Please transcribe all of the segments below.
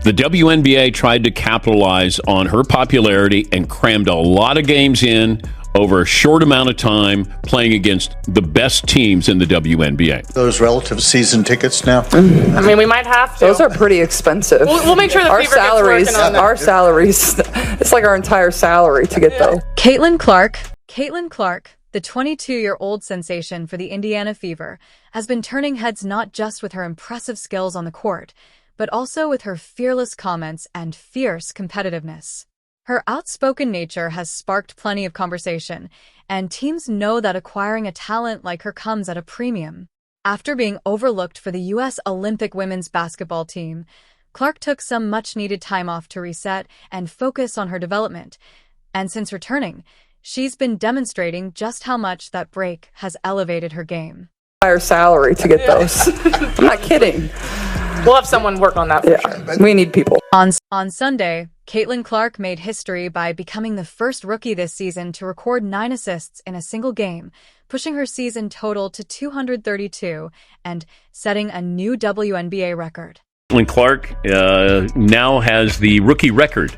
The WNBA tried to capitalize on her popularity and crammed a lot of games in over a short amount of time, playing against the best teams in the WNBA. Those relative season tickets now? I mean, we might have to. Those are pretty expensive. We'll make sure the Fever gets working on that. Our salaries, it's like our entire salary to get those. Caitlin Clark, the 22-year-old sensation for the Indiana Fever, has been turning heads not just with her impressive skills on the court, but also with her fearless comments and fierce competitiveness. Her outspoken nature has sparked plenty of conversation, and teams know that acquiring a talent like her comes at a premium. After being overlooked for the U.S. Olympic women's basketball team, Clark took some much-needed time off to reset and focus on her development. And since returning, she's been demonstrating just how much that break has elevated her game. Our salary to get those. I'm not kidding. We'll have someone work on that for sure. We need people. On Sunday, Caitlin Clark made history by becoming the first rookie this season to record 9 assists in a single game, pushing her season total to 232 and setting a new WNBA record. Caitlin Clark now has the rookie record,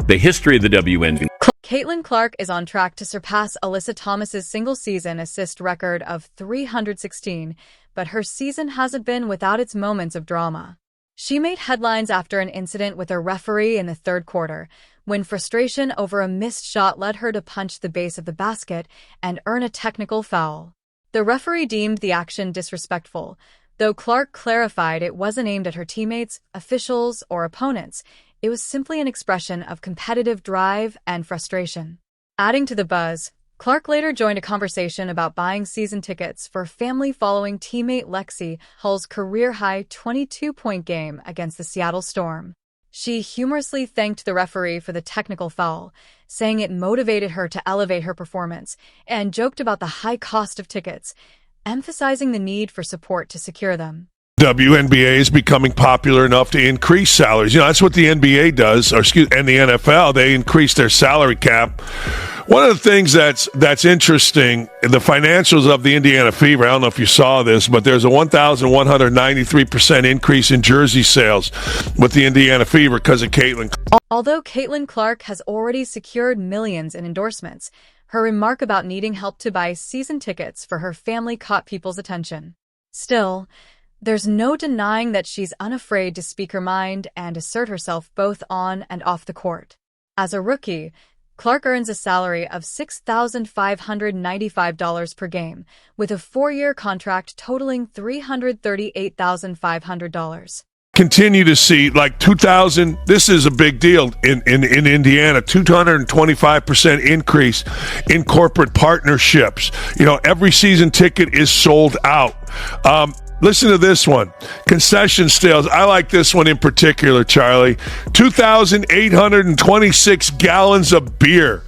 the history of the WNBA. Caitlin Clark is on track to surpass Alyssa Thomas's single-season assist record of 316, but her season hasn't been without its moments of drama. She made headlines after an incident with a referee in the third quarter, when frustration over a missed shot led her to punch the base of the basket and earn a technical foul. The referee deemed the action disrespectful, though Clark clarified it wasn't aimed at her teammates, officials, or opponents. It was simply an expression of competitive drive and frustration. Adding to the buzz, Clark later joined a conversation about buying season tickets for family following teammate Lexi Hull's career-high 22-point game against the Seattle Storm. She humorously thanked the referee for the technical foul, saying it motivated her to elevate her performance, and joked about the high cost of tickets, emphasizing the need for support to secure them. WNBA is becoming popular enough to increase salaries. You know, that's what the NBA does, and the NFL. They increase their salary cap. One of the things that's interesting, the financials of the Indiana Fever, I don't know if you saw this, but there's a 1,193% increase in jersey sales with the Indiana Fever because of Caitlin. Although Caitlin Clark has already secured millions in endorsements, her remark about needing help to buy season tickets for her family caught people's attention. Still, there's no denying that she's unafraid to speak her mind and assert herself both on and off the court. As a rookie, Clark earns a salary of $6,595 per game, with a 4-year contract totaling $338,500. Continue to see, like 2000, this is a big deal in Indiana, 225% increase in corporate partnerships. You know, every season ticket is sold out. Listen to this one. Concession sales. I like this one in particular, Charlie. 2,826 gallons of beer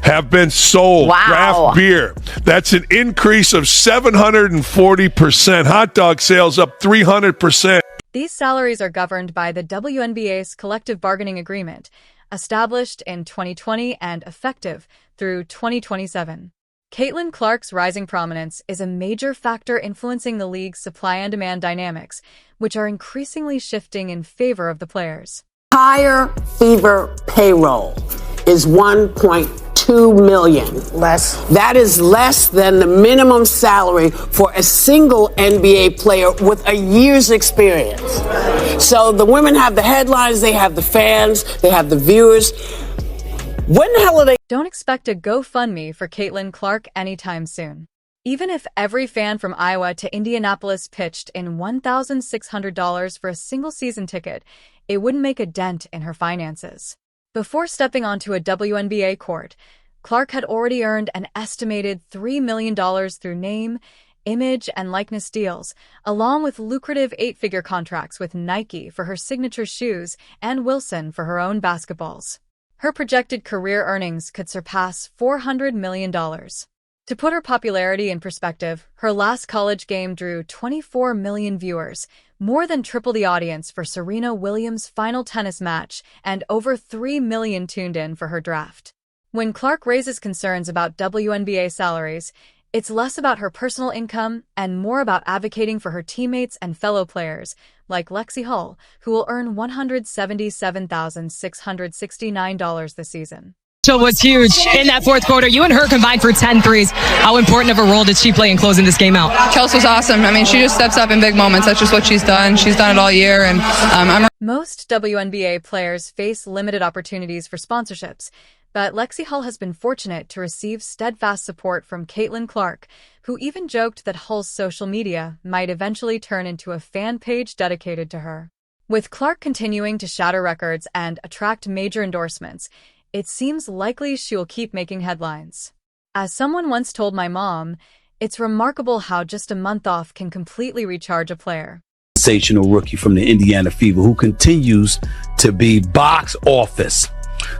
have been sold. Wow. Draft beer. That's an increase of 740%. Hot dog sales up 300%. These salaries are governed by the WNBA's collective bargaining agreement, established in 2020 and effective through 2027. Caitlin Clark's rising prominence is a major factor influencing the league's supply and demand dynamics, which are increasingly shifting in favor of the players. Entire Fever payroll is $1.2 million. Less. That is less than the minimum salary for a single NBA player with a year's experience. So the women have the headlines, they have the fans, they have the viewers. When the hell are they? Don't expect a GoFundMe for Caitlin Clark anytime soon. Even if every fan from Iowa to Indianapolis pitched in $1,600 for a single season ticket, it wouldn't make a dent in her finances. Before stepping onto a WNBA court, Clark had already earned an estimated $3 million through name, image, and likeness deals, along with lucrative 8-figure contracts with Nike for her signature shoes and Wilson for her own basketballs. Her projected career earnings could surpass $400 million. To put her popularity in perspective, her last college game drew 24 million viewers, more than triple the audience for Serena Williams' final tennis match, and over 3 million tuned in for her draft. When Clark raises concerns about WNBA salaries, It's less about her personal income and more about advocating for her teammates and fellow players, like Lexi Hull, who will earn $177,669 this season. Mitchell was huge in that fourth quarter. You and her combined for 10 threes. How important of a role did she play in closing this game out? Chelsea was awesome. I mean, she just steps up in big moments. That's just what she's done. She's done it all year. And Most WNBA players face limited opportunities for sponsorships, but Lexi Hull has been fortunate to receive steadfast support from Caitlin Clark, who even joked that Hull's social media might eventually turn into a fan page dedicated to her. With Clark continuing to shatter records and attract major endorsements, it seems likely she will keep making headlines. As someone once told my mom, it's remarkable how just a month off can completely recharge a player. Sensational rookie from the Indiana Fever who continues to be box office.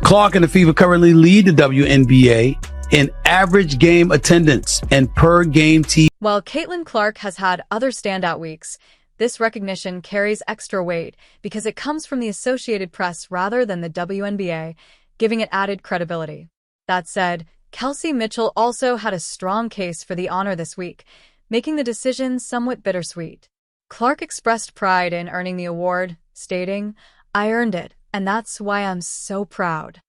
Clark and the Fever currently lead the WNBA in average game attendance and per game TV. While Caitlin Clark has had other standout weeks, this recognition carries extra weight because it comes from the Associated Press rather than the WNBA, giving it added credibility. That said, Kelsey Mitchell also had a strong case for the honor this week, making the decision somewhat bittersweet. Clark expressed pride in earning the award, stating, "I earned it, and that's why I'm so proud."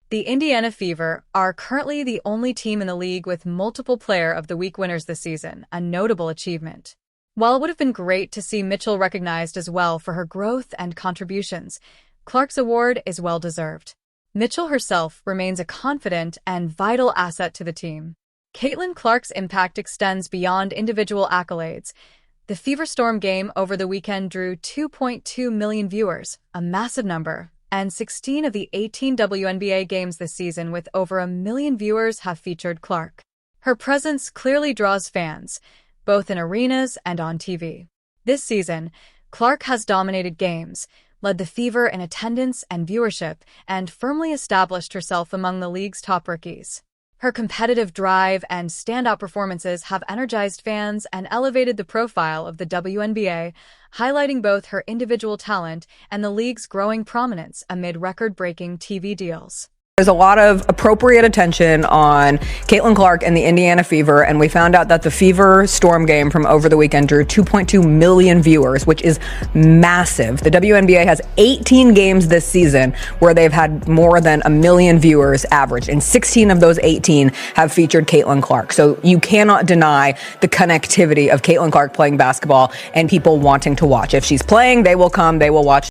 The Indiana Fever are currently the only team in the league with multiple Player of the Week winners this season, a notable achievement. While it would have been great to see Mitchell recognized as well for her growth and contributions, Clark's award is well-deserved. Mitchell herself remains a confident and vital asset to the team. Caitlin Clark's impact extends beyond individual accolades. The Fever Storm game over the weekend drew 2.2 million viewers, a massive number, and 16 of the 18 WNBA games this season with over 1 million viewers have featured Clark. Her presence clearly draws fans, both in arenas and on TV. This season, Clark has dominated games, led the Fever in attendance and viewership, and firmly established herself among the league's top rookies. Her competitive drive and standout performances have energized fans and elevated the profile of the WNBA, highlighting both her individual talent and the league's growing prominence amid record-breaking TV deals. There's a lot of appropriate attention on Caitlin Clark and the Indiana Fever, and we found out that the Fever Storm game from over the weekend drew 2.2 million viewers, which is massive. The WNBA has 18 games this season where they've had more than 1 million viewers average, and 16 of those 18 have featured Caitlin Clark. So you cannot deny the connectivity of Caitlin Clark playing basketball and people wanting to watch. If she's playing, they will come, they will watch.